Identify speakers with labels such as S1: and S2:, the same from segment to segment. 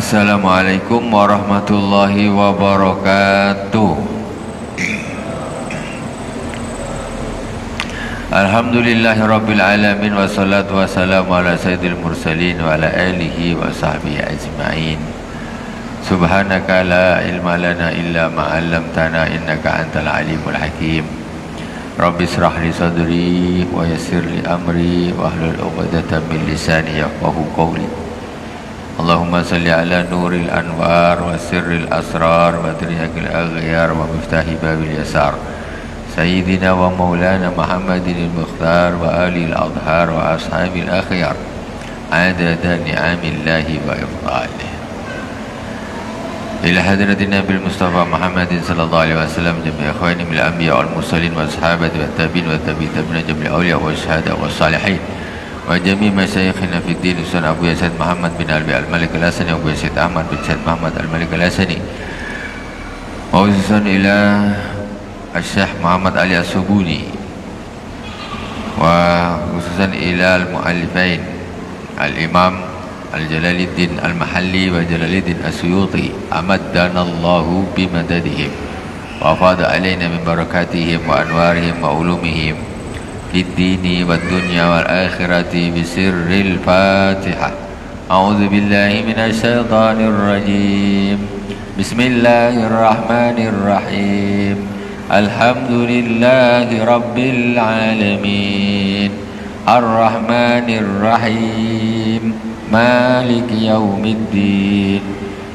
S1: Assalamualaikum warahmatullahi wabarakatuh. Alhamdulillahi rabbil alamin, wassalatu wassalamu ala sayyidil mursalin wa ala alihi wa sahbihi ajma'in. Subhanaka la ilma lana illa ma 'allamtana innaka antal alimul hakim. Rabbi israh li sadri wa yassir li amri wa hlul 'uqdatam min lisani yafqahu qawli. Allahumma salli ala nuril anwar wa sirril asrar wa trihaqil aghyar wa miftahi babil yasar Sayyidina wa maulana Muhammadin al-Mukhtar wa alil adhar wa ashabil akhyar adada ni'amillahi wa ifdalih ila hadratin Nabi Mustafa Muhammadin sallallahu alaihi wasallam jami'a ikhwani min al-anbiya wal mursalin wa sahabati wa tabi'in wa tabi'in jami'a awliya wa syuhada wa salihin wa jami' masyayikhina fi din Ustaz Abu Yazid Muhammad bin Albi Al-Malik Al-Hasani Abu Yazid Ahmad bin Syed Muhammad Al-Malik Al-Hasani wa khususan ila Al-Syekh Muhammad Ali As-Subuni wa khususan ila al-mu'allifain Al-Imam Al-Jalaluddin Al-Mahalli wa Jalaluddin As-Suyuti amaddanallahu bimadadihim wa afada alaina min barakatihim wa anwarihim wa ulumihim fid dini wad dunya wal akhirati bisirril Fatihah. A'udzu billahi minasy syaithanir rajim. Bismillahirrahmanirrahim. Alhamdulillahi rabbil alamin. Ar-Rahmanir Rahim. Maliki yaumiddin.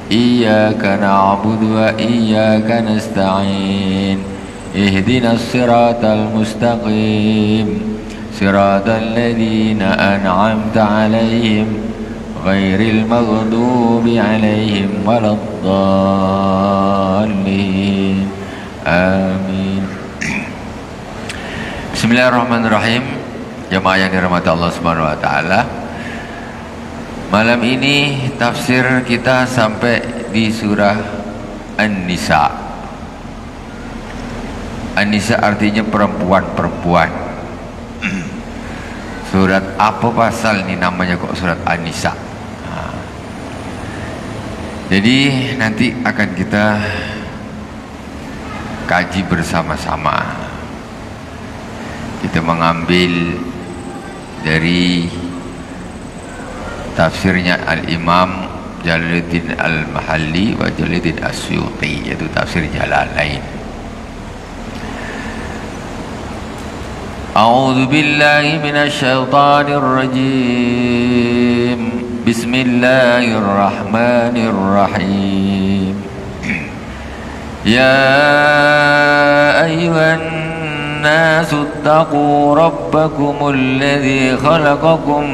S1: Iyyaka na'budu wa iyyaka nasta'in. Ihdinas siratal mustaqim. Siratal ladzina an'amta 'alaihim ghairil maghdubi 'alaihim waladdallin. Amin. Bismillahirrahmanirrahim. Jemaah yang dirahmati Allah Subhanahu wa taala. Malam ini tafsir kita sampai di surah An-Nisa. An-Nisa artinya perempuan-perempuan. Surat apa pasal ini namanya kok surat An-Nisa? Jadi nanti akan kita kaji bersama-sama. Kita mengambil dari tafsirnya Al-Imam Jalaluddin Al-Mahalli wa Jalaluddin As-Suyuti, yaitu tafsir Jalalain. A'udzu billahi minasy syaithanir rajim. Bismillahirrahmanirrahim. Ya ayyuhan nasu ittaqu rabbakumul ladzi khalaqakum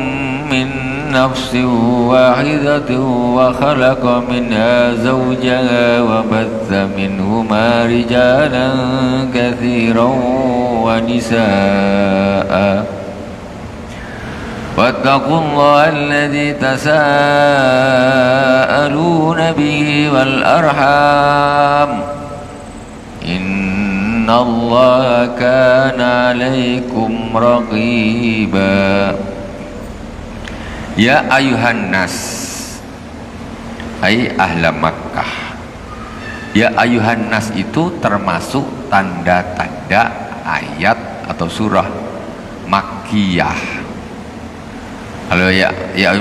S1: min nafsin wahidatin wa khalaqa minha zawjaha wa batha minhuma rijalan katsiran wa nisaa'a wattaqullaha alladzi tasaaluna bihi wal arham innallaha kana 'alaikum raqiba. Ya ayuhan nas, ay ahla Makkah. Ya ayuhan nas itu termasuk tanda-tanda ayat atau surah Makkiyah. Kalau ya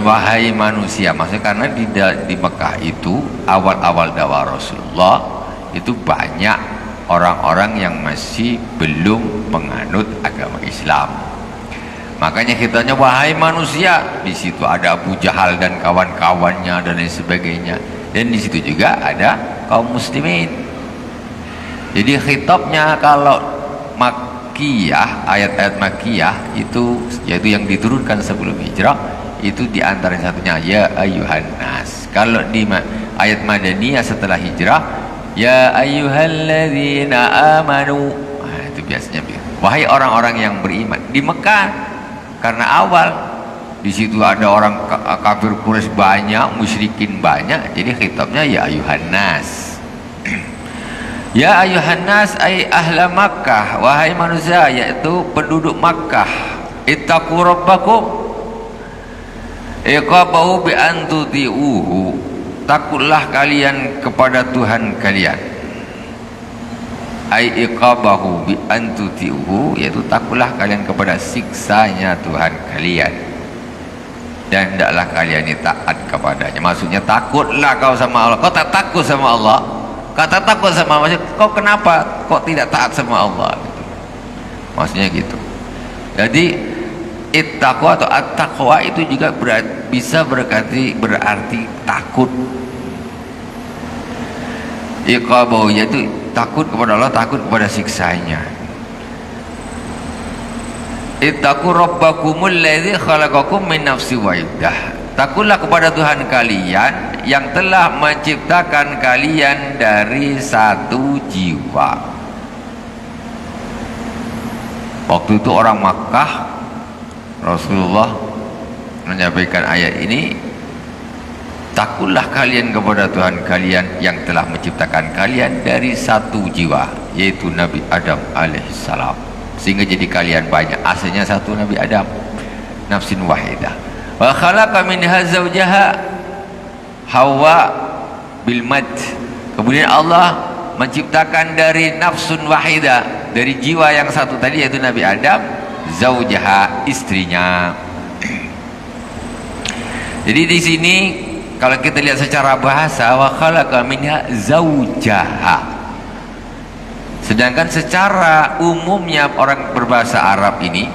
S1: wahai manusia, maksudnya karena di Mekah itu awal-awal dakwah Rasulullah itu banyak orang-orang yang masih belum menganut agama Islam. Makanya kitanya wahai manusia, di situ ada Abu Jahal dan kawan-kawannya dan lain sebagainya, dan di situ juga ada kaum muslimin. Jadi khitabnya kalau Makkiyah, ayat-ayat Makkiyah itu yaitu yang diturunkan sebelum hijrah, itu di antara satunya ya ayyuhan nas. Kalau di ayat Madaniyah setelah hijrah, ya ayyuhalladzina amanu. Nah, itu biasanya wahai orang-orang yang beriman. Di Mekah karena awal di situ ada orang kafir Quraisy banyak, musyrikin banyak, jadi khitabnya ya ayuhan nas. Ya ayuhan nas ay ahla Makkah, wahai manusia, yaitu penduduk Makkah. Ittaqu rabbakum iqabahu bi an tuti'uhu takutlah kalian kepada Tuhan kalian, ai iqabahu bi antuti'uhu, yaitu takutlah kalian kepada siksanya Tuhan kalian, dan hendaklah kalian ini taat kepadanya. Maksudnya takutlah kau sama Allah. Kau tak takut sama Allah, kau tak takut sama Allah, kau kenapa kau tidak taat sama Allah gitu. Maksudnya gitu. Jadi ittaqwa atau at-taqwa itu juga bisa berarti takut. Iqabahu, yaitu takut kepada Allah, takut kepada siksanya. Ittaqu rabbakumul ladzi khalaqakum min nafsin wahidah. Takutlah kepada Tuhan kalian yang telah menciptakan kalian dari satu jiwa. Waktu itu orang Makkah, Rasulullah menyampaikan ayat ini, takutlah kalian kepada Tuhan kalian yang telah menciptakan kalian dari satu jiwa, yaitu Nabi Adam alaihissalam, sehingga jadi kalian banyak. Asalnya satu Nabi Adam, nafsin wahidah. Wa khalaqa minha zawjaha Hawa bil mad. Kemudian Allah menciptakan dari nafsun wahidah, dari jiwa yang satu tadi, yaitu Nabi Adam, zaujaha, istrinya. Jadi di sini kalau kita lihat secara bahasa, wa khalaqa minha zaujaha. Sedangkan secara umumnya orang berbahasa Arab ini,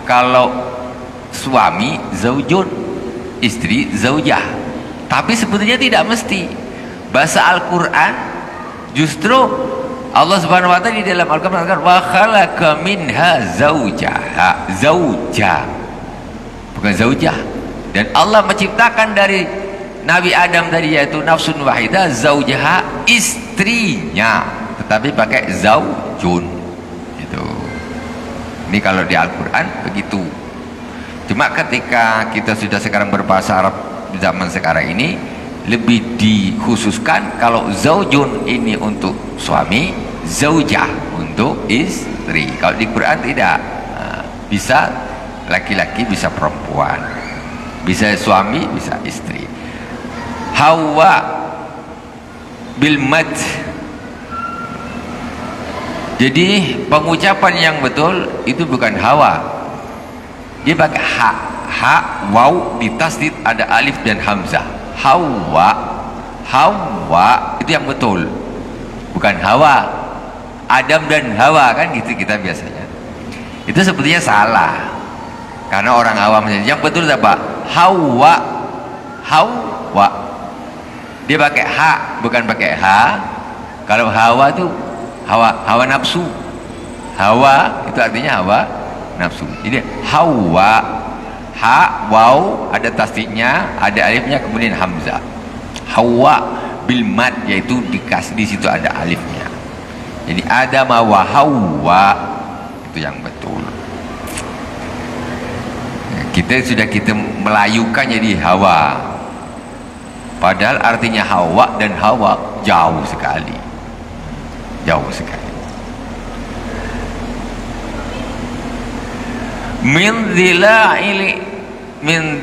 S1: kalau suami zaujun, istri zaujah. Tapi sebetulnya tidak mesti. Bahasa Al-Qur'an justru Allah Subhanahu wa taala di dalam Al-Qur'an mengatakan wa khalaqa minha zaujaha, zauja, bukan zaujah. Dan Allah menciptakan dari Nabi Adam tadi, yaitu nafsun wahidah, zaujaha, istrinya, tetapi pakai zaujun itu. Ini kalau di Al-Qur'an begitu. Cuma ketika kita sudah sekarang berbahasa Arab di zaman sekarang ini, lebih dikhususkan kalau zaujun ini untuk suami, zaujah untuk istri. Kalau di Quran tidak. Bisa laki-laki, bisa perempuan, bisa suami, bisa istri. Hawa bil mad. Jadi pengucapan yang betul itu bukan hawa, dia pakai ha, waw, di tasdid ada alif dan hamzah. Hawa, Hawa itu yang betul, bukan Hawa. Adam dan Hawa kan gitu kita biasanya. Itu sebetulnya salah, karena orang awam yang betul apa? Hawa, Hawa. Dia pakai ha, bukan pakai ha. Kalau Hawa itu hawa nafsu. Hawa itu artinya hawa nafsu. Jadi Hawa, ha, waw, ada tasdidnya, ada alifnya, kemudian hamzah. Hawa bil mad, yaitu dikasih di situ ada alifnya. Jadi Adam wa Hawa itu yang betul. Kita melayukan jadi Hawa, padahal artinya Hawa dan Hawa jauh sekali, jauh sekali. Min dilai min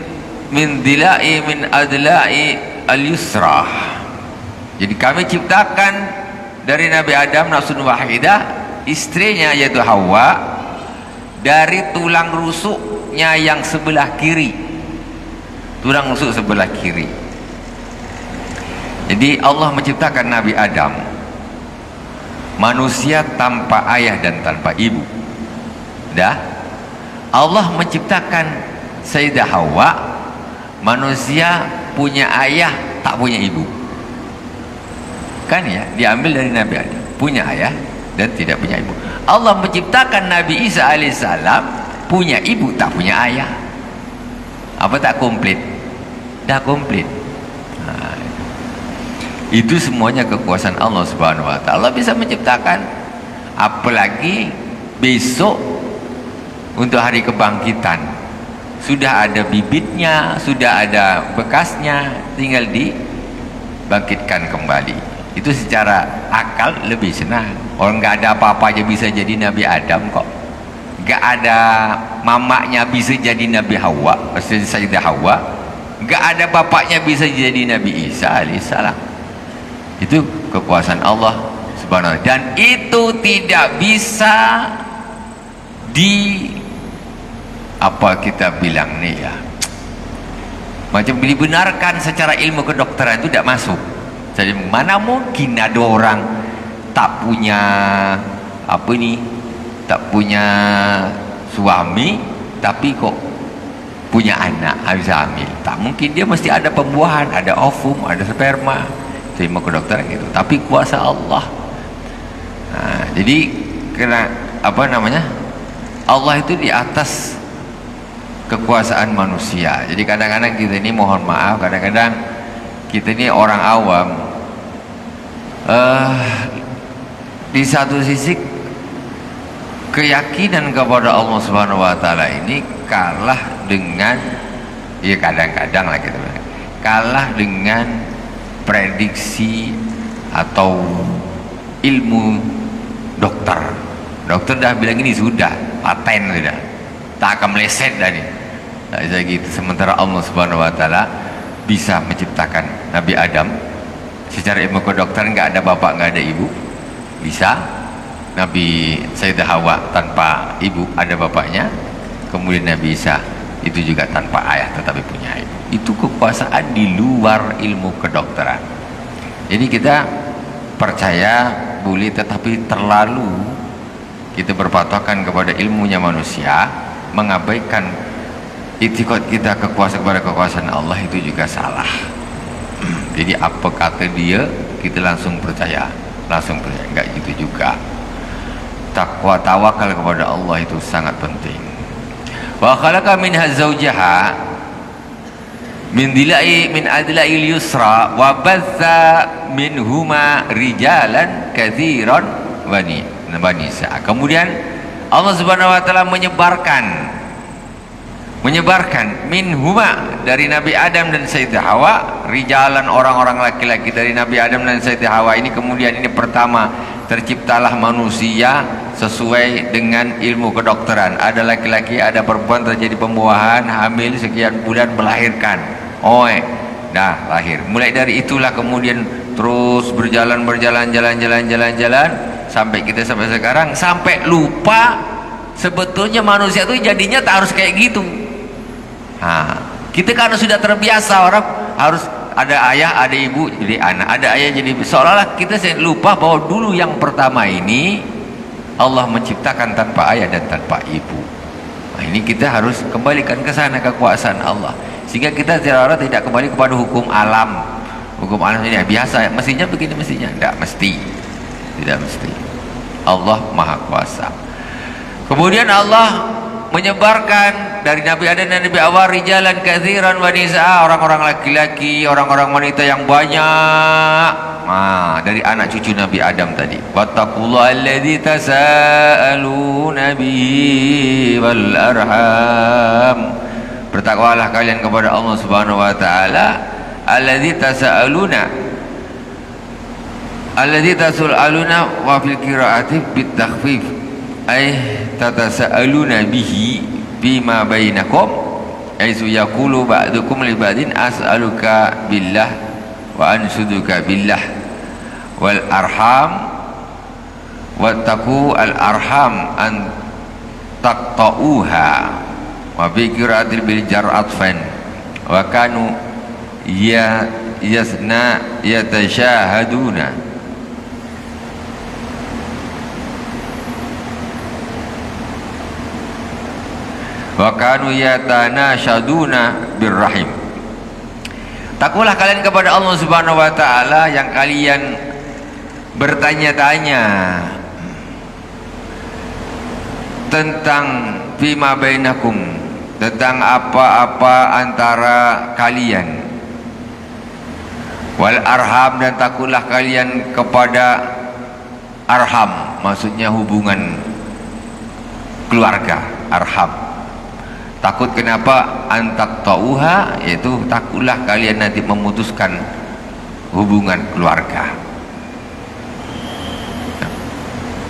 S1: adla'i al-yusrah. Jadi kami ciptakan dari Nabi Adam nafsun wahidah, istrinya yaitu Hawa, dari tulang rusuknya yang sebelah kiri, tulang rusuk sebelah kiri. Jadi Allah menciptakan Nabi Adam, manusia tanpa ayah dan tanpa ibu. Dah, Allah menciptakan Sayyidah Hawa, manusia punya ayah tak punya ibu. Kan ya, diambil dari Nabi Adam, punya ayah dan tidak punya ibu. Allah menciptakan Nabi Isa alaihissalam, punya ibu tak punya ayah. Apa tak komplit? Dah komplit. Nah, itu semuanya kekuasaan Allah Subhanahu wa taala. Allah bisa menciptakan, apalagi besok untuk hari kebangkitan sudah ada bibitnya, sudah ada bekasnya, tinggal dibangkitkan kembali. Itu secara akal lebih senang. Orang nggak ada apa-apa aja bisa jadi Nabi Adam kok. Nggak ada mamaknya bisa jadi Nabi Hawa, Sayyidah Hawa. Nggak ada bapaknya bisa jadi Nabi Isa alaihissalam. Itu kekuasaan Allah subhanahu wa ta'ala, dan itu tidak bisa apa kita bilang nih ya, macam dibenarkan secara ilmu kedokteran, itu tidak masuk. Jadi mana mungkin ada orang tak punya tak punya suami tapi kok punya anak, bisa hamil. Tak mungkin, dia mesti ada pembuahan, ada ovum, ada sperma. Itu ilmu kedokteran gitu. Tapi kuasa Allah. Nah, jadi kena Allah itu di atas kekuasaan manusia. Jadi kadang-kadang kita ini, mohon maaf, kadang-kadang kita ini orang awam, di satu sisi keyakinan kepada Allah Subhanahu wa taala ini kalah dengan, ya kadang-kadang lah gitu, kalah dengan prediksi atau ilmu dokter. Dokter dah bilang ini sudah paten, sudah tak akan meleset dah nih. Tak bisa gitu. Sementara Allah Subhanahu wa taala bisa menciptakan Nabi Adam secara ilmu kedokteran, nggak ada bapak, nggak ada ibu, bisa. Nabi Sayyidah Hawa tanpa ibu, ada bapaknya. Kemudian Nabi Isa itu juga tanpa ayah tetapi punya ibu. Itu kekuasaan di luar ilmu kedokteran. Jadi kita percaya boleh, tetapi terlalu kita berpatokan kepada ilmunya manusia, mengabaikan itikad kita kepada kekuasaan Allah, itu juga salah. Jadi apa kata dia kita langsung percaya, enggak gitu juga. Takwa, tawakal kepada Allah itu sangat penting. Wa khalaqa minha zawjaha min adla'il yusra wa batha minhuma rijalan katsiran wa nisa. Kemudian Allah Subhanahu wa taala menyebarkan minhuma, dari Nabi Adam dan Sayyidah Hawa, rijalan, orang-orang laki-laki dari Nabi Adam dan Sayyidah Hawa ini. Kemudian ini pertama, terciptalah manusia sesuai dengan ilmu kedokteran. Ada laki-laki, ada perempuan, terjadi pembuahan, hamil sekian bulan, melahirkan. Dah lahir. Mulai dari itulah kemudian terus berjalan sampai kita sampai sekarang, sampai lupa sebetulnya manusia itu jadinya tak harus kayak gitu. Nah, kita karena sudah terbiasa, orang harus ada ayah, ada ibu, jadi anak, ada ayah jadi ibu. Seolah-olah kita lupa bahwa dulu yang pertama ini Allah menciptakan tanpa ayah dan tanpa ibu. Nah, ini kita harus kembalikan ke sana, kekuasaan Allah, sehingga kita secara tidak kembali kepada hukum alam. Hukum alam ini biasa, mestinya begini, mestinya tidak mesti. Allah Maha Kuasa. Kemudian Allah menyebarkan dari Nabi Adam dan Nabi Hawa rijalan katsiran wa nisaa, orang-orang laki-laki, orang-orang wanita yang banyak. Dari anak cucu Nabi Adam tadi. Wattaqullaha alladzi tasaaluna bihi wal arham. Bertakwalah kalian kepada Allah Subhanahu wa taala, alladzi tasaaluna wa fil qiraati bit takhfif. Tatasaaluna bihi bima bainakum, aizu yaqulu ba'dukum li ba'din as'aluka billah wa anshuduka billah wal arham wattaqu al arham an taqta'uha wa bi qira'atil bil jar'atfan wa kanu yatashahaduna. Wa kanu yatanashaduna birrahim. Takwalah kalian kepada Allah Subhanahu wa taala yang kalian bertanya-tanya tentang fima bainakum, tentang apa-apa antara kalian. Wal arham, dan takutlah kalian kepada arham, maksudnya hubungan keluarga, arham. Takut kenapa? Antak tauha, yaitu takutlah kalian nanti memutuskan hubungan keluarga.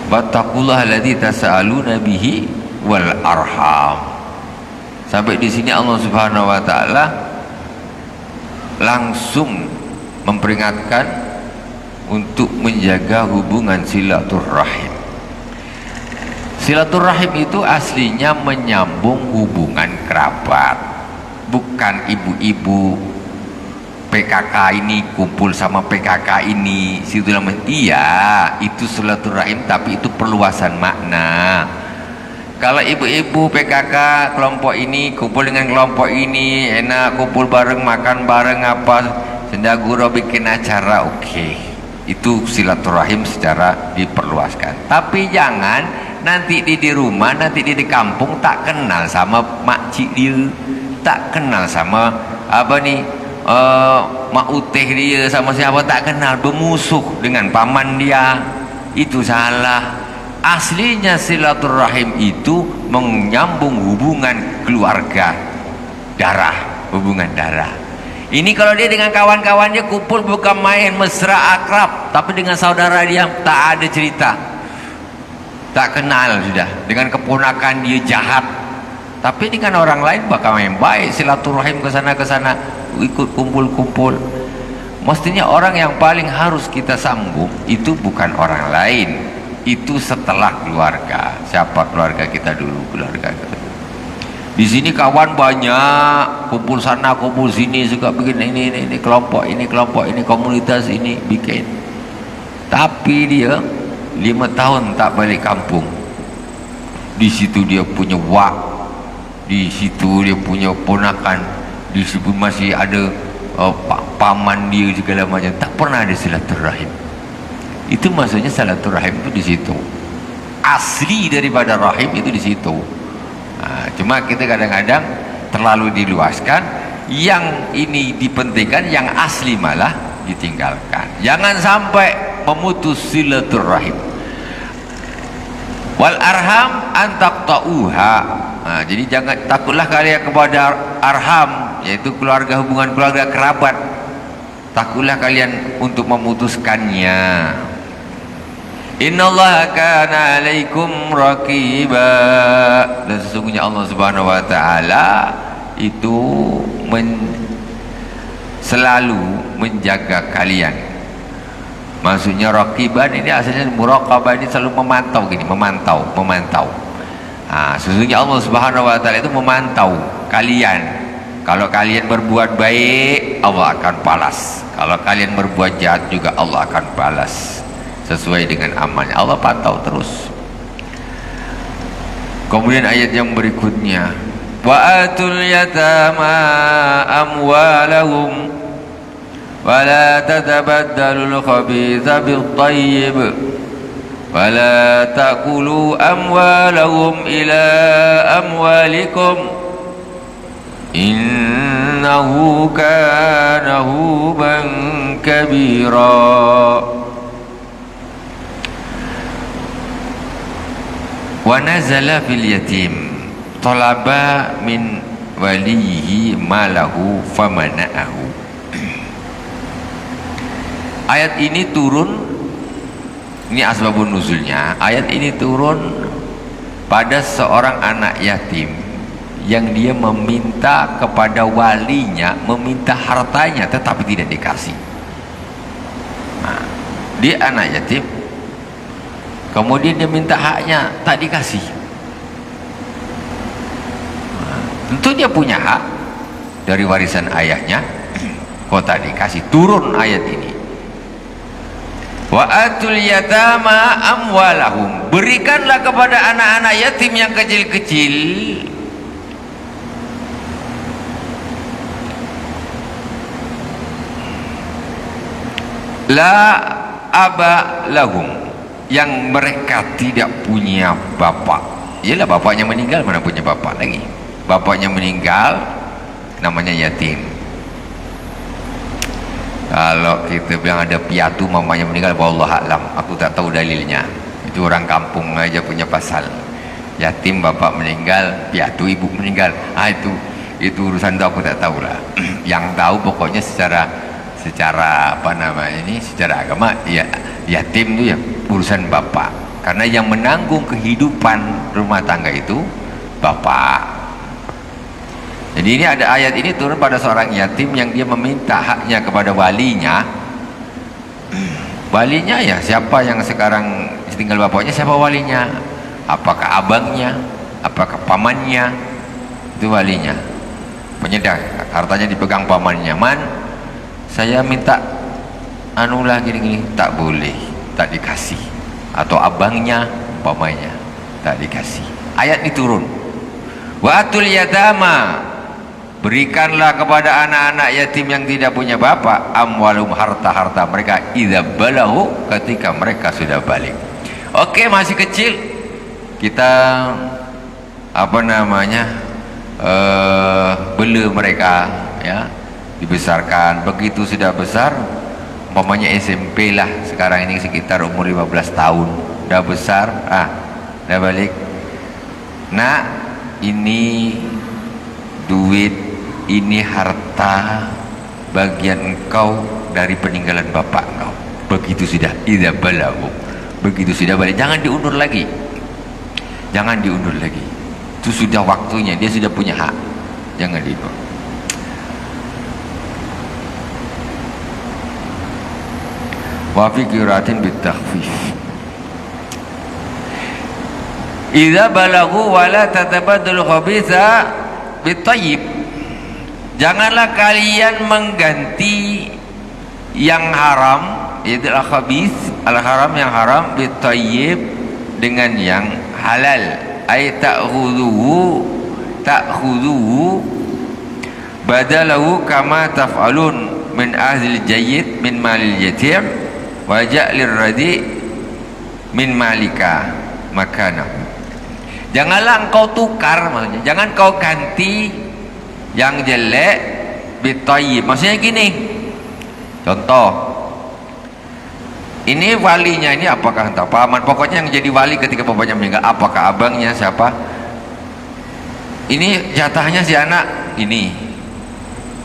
S1: Wattaqullah alladzi tasaaluna bihi wal arham. Sampai di sini Allah Subhanahu wa taala langsung memperingatkan untuk menjaga hubungan silaturahim. Silaturahim itu aslinya menyambung hubungan kerabat, bukan ibu-ibu PKK ini kumpul sama PKK ini situ namanya. Iya, itu silaturahim, tapi itu perluasan makna. Kalau ibu-ibu PKK kelompok ini kumpul dengan kelompok ini, enak kumpul bareng, makan bareng, apa sendaguro bikin acara, oke. Itu silaturahim secara diperluaskan. Tapi jangan nanti di rumah, nanti di kampung tak kenal sama makcik dia, tak kenal sama apa nih mak uteh dia, sama siapa tak kenal, bermusuh dengan paman dia. Itu salah. Aslinya silaturahim itu menyambung hubungan keluarga darah, hubungan darah. Ini kalau dia dengan kawan-kawannya kumpul bukan main mesra akrab, tapi dengan saudara dia tak ada cerita, tak kenal sudah. Dengan keponakan dia jahat, tapi dengan orang lain bakal main baik, silaturahim ke sana ikut kumpul-kumpul. Mestinya orang yang paling harus kita sambung itu bukan orang lain, itu setelah keluarga. Siapa keluarga kita dulu? Keluarga kita. Di sini kawan banyak, kumpul sana kumpul sini, suka bikin ini kelompok ini komunitas ini bikin. Tapi dia 5 tahun tak balik kampung. Di situ dia punya wak, di situ dia punya ponakan, di situ masih ada paman dia segala macam, tak pernah ada silaturahim. Itu maksudnya silaturahim itu di situ. Asli daripada rahim itu di situ. Nah, cuma kita kadang-kadang terlalu diluaskan, yang ini dipentingkan, yang asli malah ditinggalkan. Jangan sampai memutus silaturahim. Wal arham antaqta'uha. Nah, jadi jangan, takutlah kalian kepada arham, yaitu keluarga, hubungan keluarga kerabat. Takutlah kalian untuk memutuskannya. Innallaha kana 'alaikum raqiba. Dan sesungguhnya Allah Subhanahu wa taala itu selalu menjaga kalian. Maksudnya raqiban ini asalnya muraqabah, ini selalu memantau gini, memantau. Sesungguhnya Allah Subhanahu wa taala itu memantau kalian. Kalau kalian berbuat baik, Allah akan balas. Kalau kalian berbuat jahat juga Allah akan balas sesuai dengan amalnya. Allah pantau terus. Kemudian ayat yang berikutnya, wa atul yatama amwalahum wa la tatabaddalul khabitha bil tayyib wa la ta'kulu amwalahum ila amwalikum innahu kana huban kabira. Wa nazala fil yatim talaba min walihi malahu famana'ahu. Ayat ini turun, ini asbabun nuzulnya. Ayat ini turun pada seorang anak yatim yang dia meminta kepada walinya, meminta hartanya tetapi tidak dikasih. Nah, dia anak yatim, kemudian dia minta haknya, tak dikasih. Tentu dia punya hak dari warisan ayahnya, kok tak dikasih. Turun ayat ini, wa atul yatama amwalahum, berikanlah kepada anak-anak yatim yang kecil-kecil la aba lahum, yang mereka tidak punya bapak. Ialah bapaknya meninggal, mana punya bapak lagi. Bapaknya meninggal, namanya yatim. Kalau kita bilang ada piatu mamanya meninggal, wallahu a'lam, aku tak tahu dalilnya. Itu orang kampung aja punya pasal. Yatim bapak meninggal, piatu ibu meninggal. Itu urusan itu aku tak tahu lah. Yang tahu pokoknya secara apa namanya ini, secara agama ya, yatim itu ya urusan bapak, karena yang menanggung kehidupan rumah tangga itu bapak. Jadi ini ada ayat ini turun pada seorang yatim yang dia meminta haknya kepada walinya. Walinya ya siapa yang sekarang tinggal bapaknya, siapa walinya? Apakah abangnya? Apakah pamannya? Itu walinya. Penyedang, hartanya dipegang pamannya. Man, saya minta anulah gini-gini, tak boleh, tak dikasih. Atau abangnya, pamannya, tak dikasih. Ayat ini turun. Wa atul yatama, berikanlah kepada anak-anak yatim yang tidak punya bapak amwalum, harta-harta mereka idza balahu, ketika mereka sudah balik. Oke, masih kecil kita apa namanya bela mereka ya, dibesarkan. Begitu sudah besar, umpamanya SMP lah, sekarang ini sekitar umur 15 tahun, udah besar, udah balik. Nah, ini duit, ini harta bagian engkau dari peninggalan bapak engkau. Begitu sudah idza balagu, begitu sudah balik, jangan diundur lagi, jangan diundur lagi. Itu sudah waktunya, dia sudah punya hak, jangan diundur. Wa fi qiraatin bitakhfif, idza balagu wa la tatabaddalu khabitha bitayyib. Janganlah kalian mengganti yang haram, yaitu al-khabith, al-haram yang haram, bitayyib, dengan yang halal. Ay ta'khudhuhu badalahu kama taf'alun min ahlil jayyid min malil yatim wa ja'lir radi min malika makanahu. Janganlah engkau tukar, maksudnya jangan kau ganti yang jelek bitayyib. Maksudnya gini, contoh, ini walinya ini apakah entah paman, pokoknya yang jadi wali ketika bapaknya meninggal, apakah abangnya, siapa, ini jatahnya si anak ini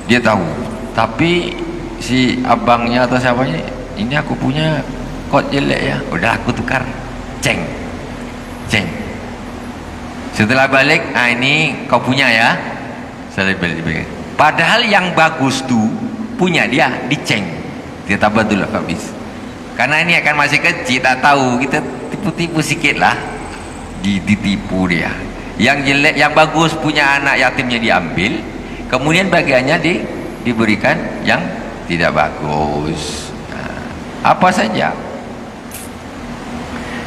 S1: dia tahu, tapi si abangnya atau siapanya, ini aku punya kok jelek ya, udah aku tukar, ceng. Setelah balik, ini kau punya ya, saya balik. Padahal yang bagus tuh punya dia, diceng, dia tabadul habis. Karena ini akan masih kecil, tak tahu, kita tipu-tipu sikit lah, ditipu dia. Yang jelek, yang bagus punya anak yatimnya diambil, kemudian bagiannya diberikan yang tidak bagus. Apa saja.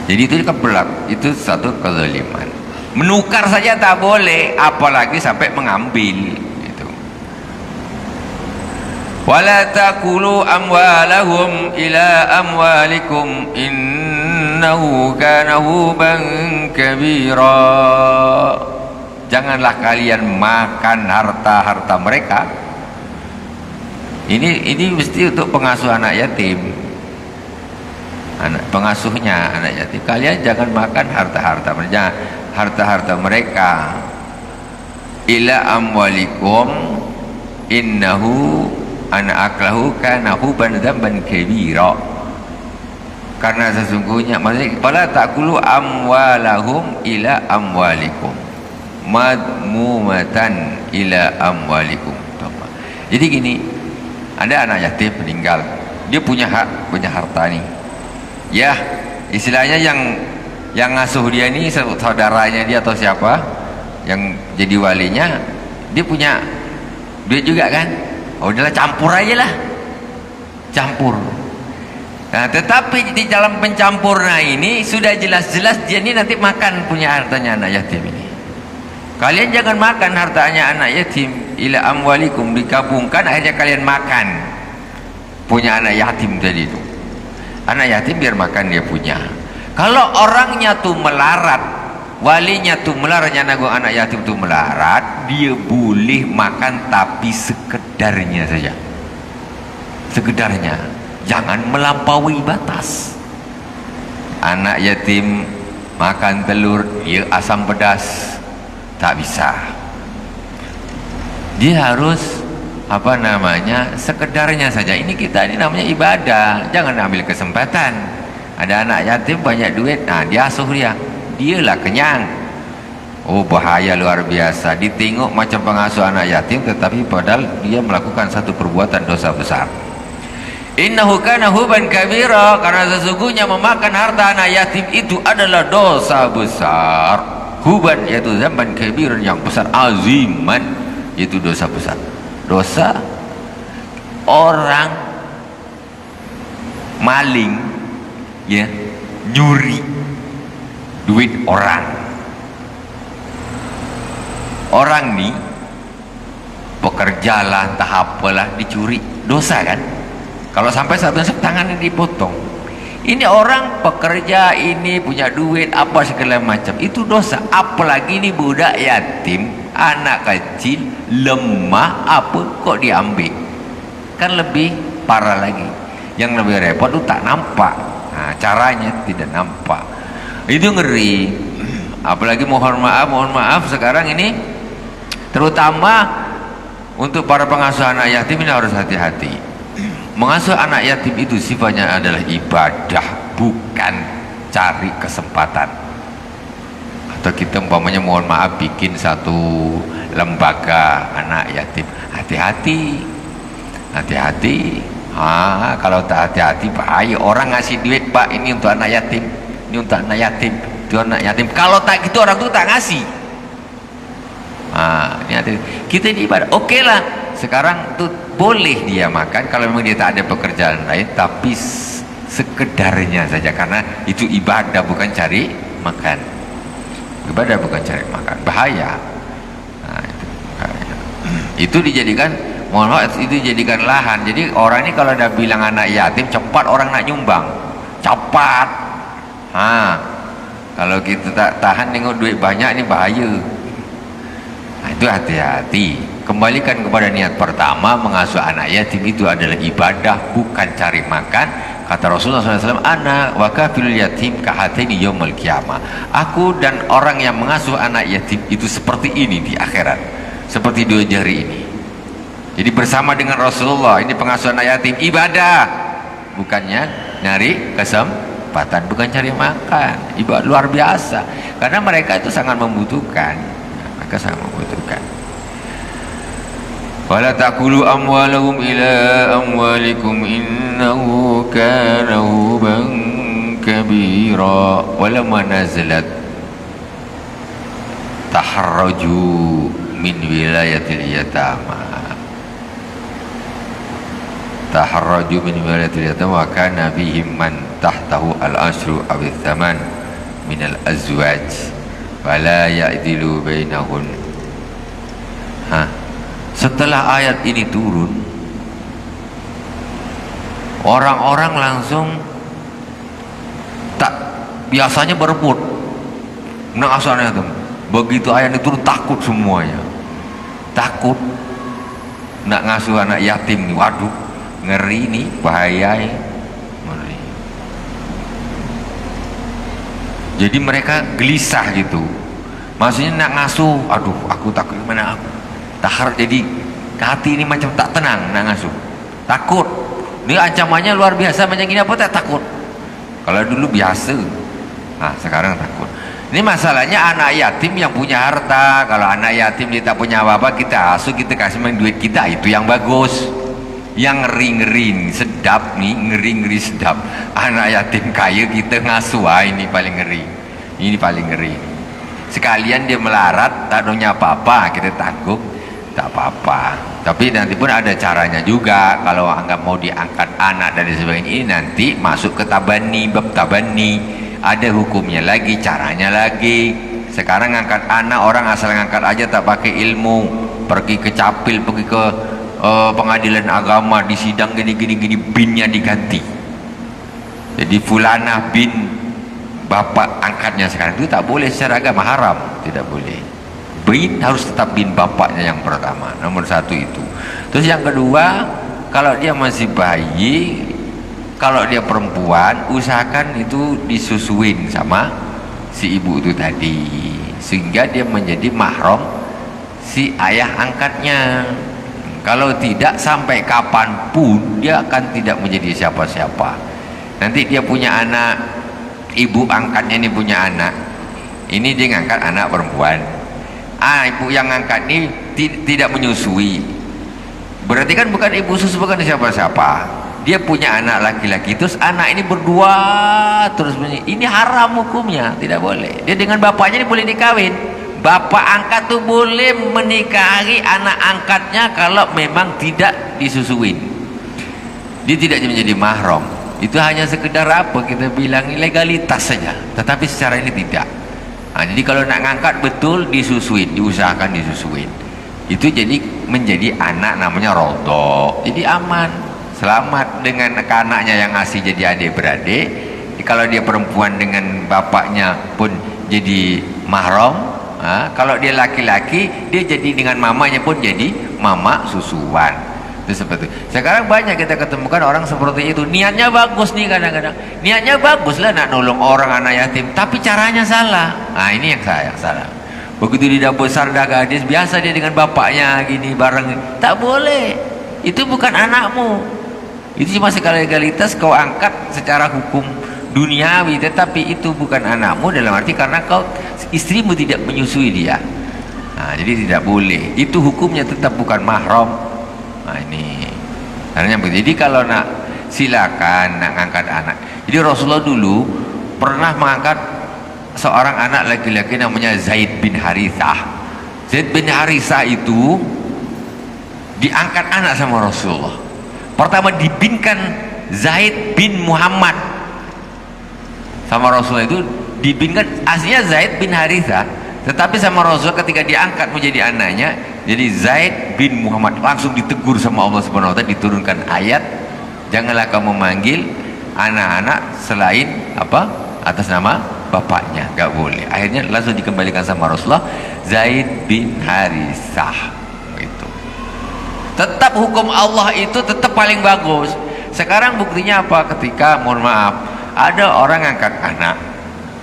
S1: Jadi itu kebelat, itu satu kezaliman. Menukar saja tak boleh, apalagi sampai mengambil. Wala taqulu amwalahum ila amwalikum innahu kana huban kabira. Janganlah kalian makan harta-harta mereka. Ini mesti untuk pengasuh anak yatim. Pengasuhnya anak yatim. Kalian jangan makan harta-harta mereka. Ila amwalikum innahu anak aklahu kana huban dzamban kabira. Karena sesungguhnya, maksudnya wala taqulu amwalahum ila amwalikum madmumatan ila amwalikum. Jadi gini, ada anak yatim meninggal, dia punya hak, punya harta nih ya, istilahnya yang ngasuh dia ini saudaranya dia atau siapa yang jadi walinya, dia punya duit juga kan. Oh, udahlah campur aja lah, campur. Nah, tetapi di dalam pencampurnya ini sudah jelas-jelas dia ini nanti makan punya hartanya anak yatim ini. Kalian jangan makan hartanya anak yatim ila amwalikum, digabungkan akhirnya kalian makan punya anak yatim tadi itu. Anak yatim biar makan dia punya. Kalau orangnya tuh melarat, walinya tuh melarat, anak yatim tuh melarat, dia boleh makan tapi sekedarnya saja, sekedarnya, jangan melampaui batas. Anak yatim makan telur, dia asam pedas, tak bisa, dia harus apa namanya, sekedarnya saja. Ini kita ini namanya ibadah, jangan ambil kesempatan. Ada anak yatim banyak duit, nah dia asuh dia, dialah kenyang. Oh, bahaya luar biasa. Ditengok macam pengasuh anak yatim, tetapi padahal dia melakukan satu perbuatan dosa besar. Innahu kana huban kabira, karena sesungguhnya memakan harta anak yatim itu adalah dosa besar. Huban yaitu zamban kabiran, yang besar, aziman yaitu dosa besar. Dosa orang maling, ya, nyuri duit orang. Orang nih pekerja lah, entah apalah, dicuri, dosa kan? Kalau sampai satu tangannya dipotong. Ini orang pekerja, ini punya duit apa segala macam, itu dosa. Apalagi ini budak yatim, anak kecil, lemah, apa kok diambil? Kan lebih parah lagi. Yang lebih repot itu tak nampak. Nah, caranya tidak nampak. Itu ngeri. Apalagi mohon maaf sekarang ini, terutama untuk para pengasuh anak yatim ini harus hati-hati. Mengasuh anak yatim itu sifatnya adalah ibadah, bukan cari kesempatan. Atau kita umpamanya mohon maaf bikin satu lembaga anak yatim, hati-hati, hati-hati. Kalau tak hati-hati bahaya. Orang ngasih duit, Pak, ini untuk anak yatim, ini untuk anak yatim, itu anak yatim. Kalau tak gitu orang tuh tak ngasih. Ini hati. Kita ini ibadah. Oke lah, sekarang tuh boleh dia makan kalau memang dia tak ada pekerjaan lain, tapi sekedarnya saja, karena itu ibadah bukan cari makan. Ibadah bukan cari makan, bahaya. Itu bahaya. Itu dijadikan, mohon maaf, itu dijadikan lahan. Jadi orang ini kalau ada bilang anak yatim, cepat orang nak nyumbang, cepat. Kalau kita tak tahan tengok duit banyak, ini bahaya. Itu hati-hati. Kembalikan kepada niat pertama, mengasuh anak yatim itu adalah ibadah, bukan cari makan. Kata Rasulullah SAW, ana wa kafilul yatim kahataini yaumil qiyamah. Aku dan orang yang mengasuh anak yatim itu seperti ini di akhirat, seperti dua jari ini. Jadi bersama dengan Rasulullah, ini pengasuh anak yatim ibadah, bukannya nyari kesempatan, bukan cari makan. Ibadah luar biasa, karena mereka itu sangat membutuhkan. Sangat membutuhkan. Wala taqulu amwalahum ila amwalikum innahu kana huban kabira. Walamma nazalat taharraju min wilayatil yatama. Taharraju min wilayatil yatama wa kana bihim man tahtahu al-ashru aw al-thaman min al-azwaj. Wala ya'dilu bainahun. Setelah ayat ini turun, orang-orang langsung tak biasanya berebut nak asalnya itu. Begitu ayat itu turun, takut semuanya, takut nak ngasuh anak yatim nih. Waduh, ngeri nih, bahaya nih. Jadi mereka gelisah gitu, maksudnya nak ngasuh, aduh aku takut gimana aku tahar, jadi hati ini macam tak tenang nak ngasuh, takut. Ini ancamannya luar biasa, macam gini apa tak takut. Kalau dulu biasa, sekarang takut. Ini masalahnya anak yatim yang punya harta. Kalau anak yatim dia tak punya apa-apa, kita asuh, kita kasih main duit kita, itu yang bagus. Yang ngeri-ngeri sedap nih, ngeri-ngeri sedap, anak yatim kaya kita ngasuh, ini paling ngeri, ini paling ngeri. Sekalian dia melarat, tak ada apa-apa, kita tanggung, tak apa-apa. Tapi nanti pun ada caranya juga. Kalau anggap mau diangkat anak dari sebagainya, ini nanti masuk ke tabani, bab tabani, ada hukumnya lagi, caranya lagi. Sekarang ngangkat anak, orang asal ngangkat aja tak pakai ilmu, pergi ke capil, pergi ke pengadilan agama, di sidang gini, binnya diganti. Jadi fulanah bin bapak angkatnya sekarang, itu tak boleh secara agama, haram, tidak boleh. Bin harus tetap bin bapaknya yang pertama, nomor satu itu. Terus yang kedua, kalau dia masih bayi, kalau dia perempuan, usahakan itu disusuin sama si ibu itu tadi, sehingga dia menjadi mahram si ayah angkatnya. Kalau tidak, sampai kapanpun dia akan tidak menjadi siapa-siapa. Nanti dia punya anak, ibu angkatnya ini punya anak, ini dia ngangkat anak perempuan, ibu yang angkat ini tidak menyusui, berarti kan bukan ibu susu, bukan siapa-siapa. Dia punya anak laki-laki, terus anak ini berdua terus ini haram hukumnya, tidak boleh. Dia dengan bapaknya ini boleh dikawin. Bapak angkat tuh boleh menikahi anak angkatnya kalau memang tidak disusuin. Dia tidak menjadi mahram. Itu hanya sekedar apa kita bilang legalitas saja, tetapi secara ini tidak. Nah, jadi kalau nak ngangkat betul disusuin, diusahakan disusuin. Itu jadi menjadi anak namanya rodok. Jadi aman, selamat dengan anaknya yang asli jadi adik-beradik. Kalau dia perempuan dengan bapaknya pun jadi mahram. Nah, kalau dia laki-laki dia jadi dengan mamanya pun jadi mama susuan. Itu seperti itu. Sekarang banyak kita ketemukan orang seperti itu. Niatnya bagus nih kadang-kadang. Niatnya bagus lah nak nolong orang anak yatim, tapi caranya salah. Nah, ini yang salah. Begitu dia besar dah gadis, biasa dia dengan bapaknya gini bareng. Tak boleh. Itu bukan anakmu. Itu cuma sekali legalitas kau angkat secara hukum duniawi, tetapi itu bukan anakmu dalam arti karena kau istrimu tidak menyusui dia. Nah, jadi tidak boleh. Itu hukumnya tetap bukan mahram. Nah, ini caranya begitu. Jadi kalau nak silakan nak ngangkat anak. Jadi Rasulullah dulu pernah mengangkat seorang anak laki-laki namanya Zaid bin Harithah. Zaid bin Harithah itu diangkat anak sama Rasulullah. Pertama dibinkan Zaid bin Muhammad sama Rasulullah, itu dibinkan aslinya Zaid bin Harithah, tetapi sama Rasul ketika diangkat menjadi anaknya jadi Zaid bin Muhammad. Langsung ditegur sama Allah Subhanahu wa taala, diturunkan ayat, janganlah kamu memanggil anak-anak selain apa atas nama bapaknya, gak boleh. Akhirnya langsung dikembalikan sama Rasulullah Zaid bin Harithah. Itu tetap hukum Allah itu tetap paling bagus. Sekarang buktinya apa? Ketika mohon maaf ada orang angkat anak,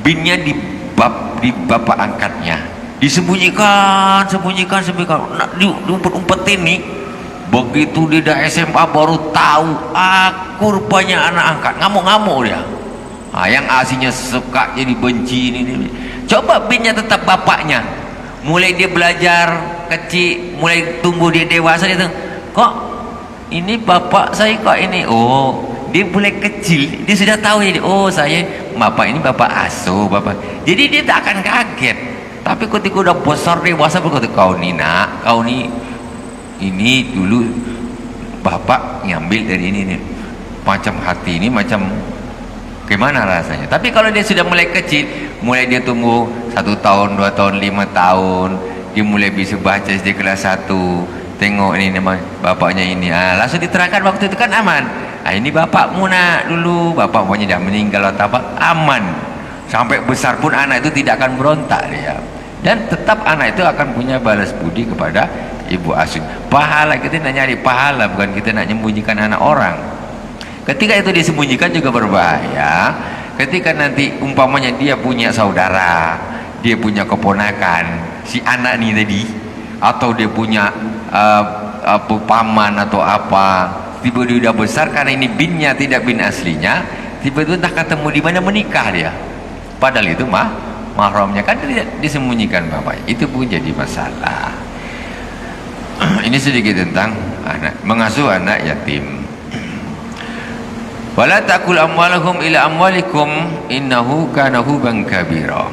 S1: binnya di bapak angkatnya disembunyikan, nak diumpet-umpetin nih. Begitu dia dah SMA baru tahu aku rupanya anak angkat, ngamuk-ngamuk dia. Nah, yang aslinya suka jadi benci ini. Coba binnya tetap bapaknya, mulai dia belajar kecil, mulai tumbuh dia dewasa, dia tuh kok ini bapak saya kok ini. Oh, dia mulai kecil dia sudah tahu, jadi oh saya bapak ini bapak asuh bapak. Jadi dia tak akan kaget. Tapi ketika udah besar dewasa berkata, kau ni nak, kau ni ini dulu bapak ngambil dari ini nih. Macam hati ini macam gimana rasanya. Tapi kalau dia sudah mulai kecil, mulai dia tumbuh 1 tahun, 2 tahun, 5 tahun, dia mulai bisa baca SD kelas 1, tengok ini nama bapaknya ini, langsung diterangkan waktu itu kan aman. Ini bapakmu nak dulu, bapak pokoknya dah meninggal atau apa, aman. Sampai besar pun anak itu tidak akan berontak dia, dan tetap anak itu akan punya balas budi kepada ibu asuh. Pahala, kita nak nyari pahala, bukan kita nak menyembunyikan anak orang. Ketika itu disembunyikan juga berbahaya. Ketika nanti umpamanya dia punya saudara, dia punya keponakan si anak ini tadi, atau dia punya paman atau apa, tiba-tiba dia udah besar karena ini binnya tidak bin aslinya, tiba-tiba entah ketemu di mana menikah dia, padahal itu mahramnya kan tidak disembunyikan bapaknya. Itu pun jadi masalah. Ini sedikit tentang anak, mengasuh anak yatim. Wala ta'kul amwalahum ila amwalikum innahu kana huban kabira.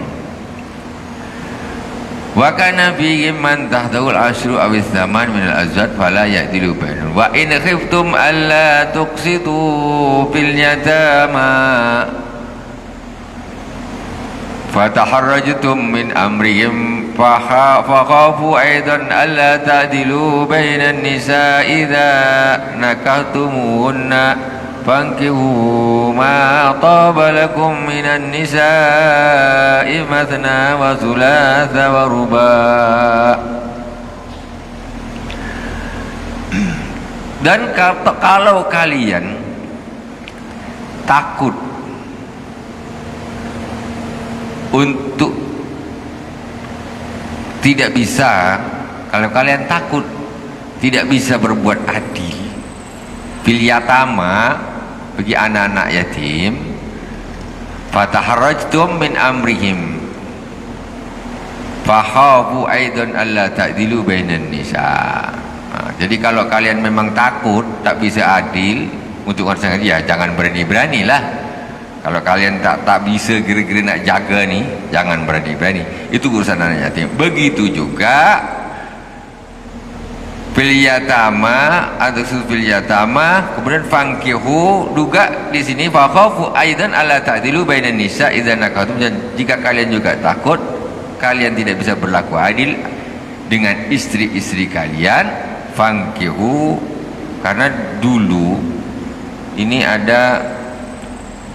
S1: Wa kana fihim man tahtahu al-ashru aw ats-tsaman min al-azwaj fala ya'dilu bainahum. Wa in khiftum alla tuqsitu fil yatama fataharrajtum min amrihim fakhafu aidan alla ta'dilu bainan nisa'i idza nakahtumuhunna fankihu ma taba lakum minan nisa'i mathna wa thulatha wa ruba'. Dan kalau kalian takut untuk tidak bisa, kalau kalian takut tidak bisa berbuat adil fil yatama, bagi anak-anak yatim, fataharrajtum min amrihim, fakhafu aidan alla ta'dilu bainan nisa. Jadi kalau kalian memang takut tak bisa adil untuk pasangan, ya jangan berani-beranilah. Kalau kalian tak bisa kira-kira nak jaga ni, jangan berani-berani. Itu urusan anak yatim. Begitu juga fil yatama atau fil yatama, kemudian fankihu juga di sini fakhafu aidan alla ta'dilu bainan nisa idza nakatum, dan jika kalian juga takut kalian tidak bisa berlaku adil dengan istri-istri kalian, fankihu, karena dulu ini ada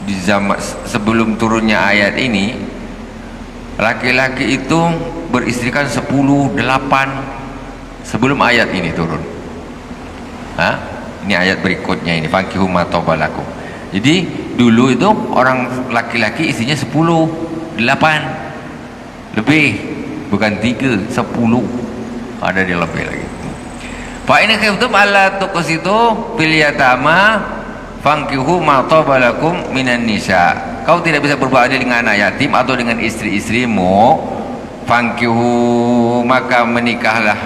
S1: di zaman sebelum turunnya ayat ini, laki-laki itu beristrikan 10-8 sebelum ayat ini turun. Ini ayat berikutnya ini, fankihu ma tabalakum. Jadi dulu itu orang laki-laki istrinya 10-8 lebih, bukan 3, 10 ada di lebih lagi. Fa in khiftum alla tuqsitu fil yatama fankihu ma tabalakum minan nisa. Kau tidak bisa berbuat adil dengan anak yatim atau dengan istri-istrimu, fankihu, maka menikahlah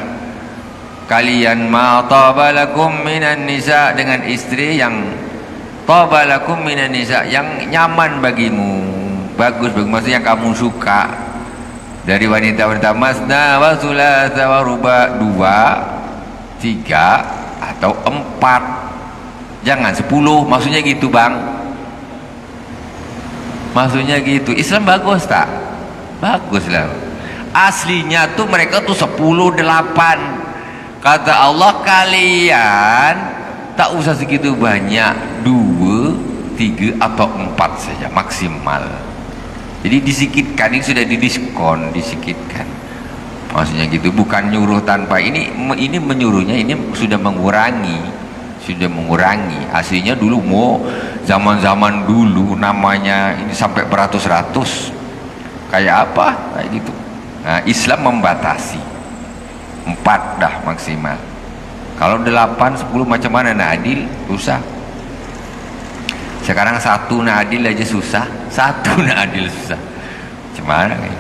S1: kalian ma tabalakum minan nisa, dengan istri yang tabalakum minan nisa, yang nyaman bagimu, bagus bagimu, maksudnya yang kamu suka dari wanita-wanita. Masna wa thulatha wa ruba, 2, 3 atau 4, jangan 10. Maksudnya gitu bang, maksudnya gitu. Islam bagus tak? Bagus lah. Aslinya tuh mereka tuh 10-8. Kata Allah, kalian tak usah segitu banyak, 2, 3 atau 4 saja maksimal. Jadi disikitkan, ini sudah didiskon, disikitkan. Maksudnya gitu, bukan nyuruh tanpa ini menyuruhnya, ini sudah mengurangi, Aslinya dulu mau zaman-zaman dulu namanya ini sampai beratus-ratus, kayak apa, kayak gitu. Nah, Islam membatasi 4 dah maksimal. Kalau 8, 10 macam mana nak adil? Susah. Sekarang 1 nak adil aja susah, 1 nak adil susah. Macam mana ni?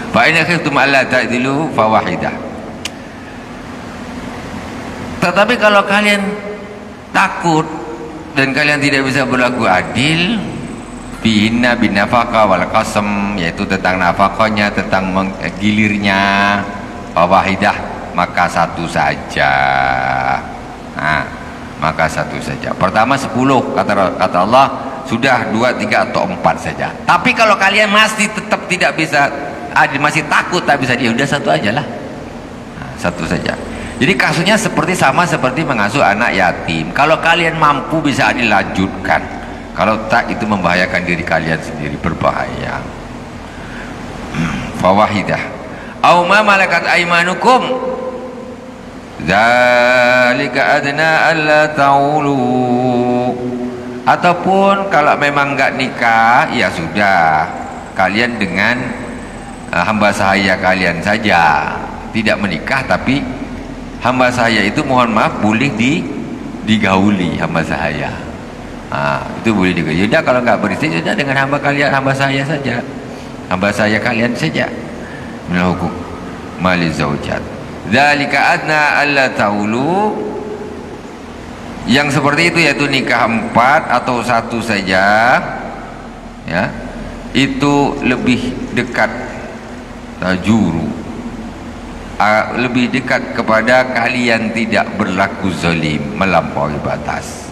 S1: Fa in khiftum alla ta'dilu fawahidah. Tetapi kalau kalian takut dan kalian tidak bisa berlaku adil, bihinna bin nafaqah wal qasam, yaitu tentang nafkahnya, tentang menggilirnya, fawahidah, maka 1 saja. Maka 1 saja. Pertama 10, kata Allah, sudah 2, 3 atau 4 saja. Tapi kalau kalian masih tetap tidak bisa adil, masih takut tak bisa, dia udah 1 aja lah. 1 saja. Jadi kasusnya sama seperti mengasuh anak yatim. Kalau kalian mampu bisa adil, lanjutkan. Kalau tak, itu membahayakan diri kalian sendiri, berbahaya. Fawahidah. Aw ma malakat aymanukum, dzalika adna alla ta'ulu. Ataupun kalau memang enggak nikah, ya sudah, kalian dengan hamba sahaya kalian saja, tidak menikah, tapi hamba sahaya itu mohon maaf boleh digauli hamba sahaya. Itu boleh digauli. Sudah, kalau enggak beristri, sudah dengan hamba sahaya saja, hamba sahaya kalian saja. Minal hukum mali zaujat. Dzalika adna alla ta'ulu. Yang seperti itu, yaitu nikah 4 atau 1 saja, ya, itu lebih dekat tajuru, lebih dekat kepada kalian tidak berlaku zalim, melampaui batas.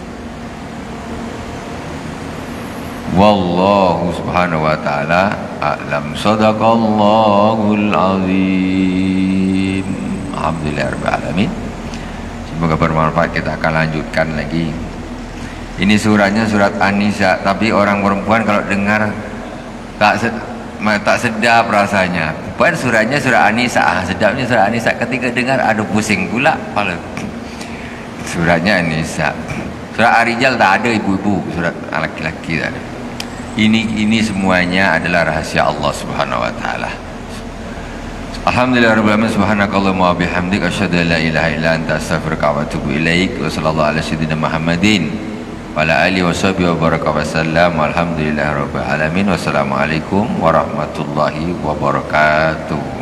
S1: Wallahu subhanahu wa ta'ala a'lam. Sadaqallahul azim. Alhamdulillah rabbil alamin. Semoga bermanfaat. Kita akan lanjutkan lagi. Ini suratnya surat An-Nisa, tapi orang perempuan kalau dengar tak sedap rasanya. Bukan suratnya surah An-Nisa, sedapnya surah An-Nisa, ketika dengar ada pusing pula kepala. Suratnya An-Nisa. Surah Ar-Rijal tak ada ibu-ibu, surat laki-laki tak ada. Ini semuanya adalah rahasia Allah Subhanahu wa taala. Alhamdulillah rabbil alamin, subhanakallahumma wa bihamdika asyhadu an la ilaha illa anta astaghfiruka wa atubu ilaik. Wa sallallahu ala sayyidina Muhammadin wa ala alihi washabihi wa baraka wasallam. Alhamdulillahirabbil alamin. Wassalamualaikum warahmatullahi wabarakatuh.